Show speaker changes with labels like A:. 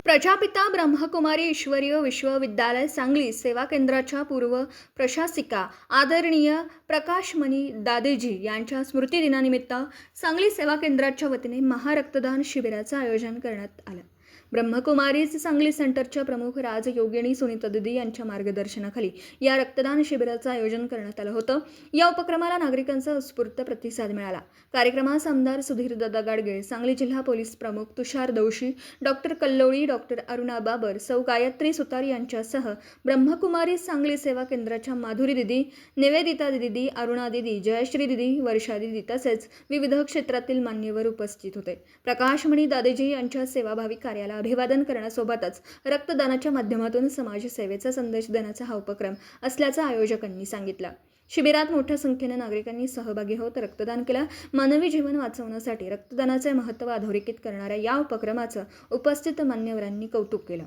A: प्रजापिता ब्रह्मकुमारी ईश्वरीय विश्वविद्यालय सांगली सेवा केंद्राच्या पूर्व प्रशासिका आदरणीय प्रकाशमणी दादेजी यांच्या स्मृतिदिनानिमित्त सांगली सेवा केंद्राच्या वतीने महारक्तदान शिबिराचं आयोजन करण्यात आलं. ब्रह्मकुमारीज सांगली सेंटरच्या प्रमुख राजयोगिनी सुनीता दिदी यांच्या मार्गदर्शनाखाली या रक्तदान शिबिराचं आयोजन करण्यात आलं होतं. या उपक्रमाला नागरिकांचा उत्स्फूर्त प्रतिसाद मिळाला. कार्यक्रमास आमदार सुधीरदादा गाडगीळ, सांगली जिल्हा पोलीस प्रमुख तुषार दौशी, डॉक्टर कल्लोळी, डॉक्टर अरुणा बाबर, सौ गायत्री सुतार यांच्यासह ब्रह्मकुमारीज सांगली सेवा केंद्राच्या माधुरी दिदी, निवेदिता दिदी, अरुणा दिदी, जयश्री दिदी, वर्षा दिदी तसेच विविध क्षेत्रातील मान्यवर उपस्थित होते. प्रकाशमणी दादेजी यांच्या सेवाभावी कार्याला अभिवादन करण्यासोबतच रक्तदानाच्या माध्यमातून समाजसेवेचा संदेश देण्याचा हा उपक्रम असल्याचं आयोजकांनी सांगितलं. शिबिरात मोठ्या संख्येने नागरिकांनी सहभागी होत रक्तदान केलं. मानवी जीवन वाचवण्यासाठी रक्तदानाचे महत्त्व अधोरेखित करणाऱ्या या उपक्रमाचं उपस्थित मान्यवरांनी कौतुक केलं.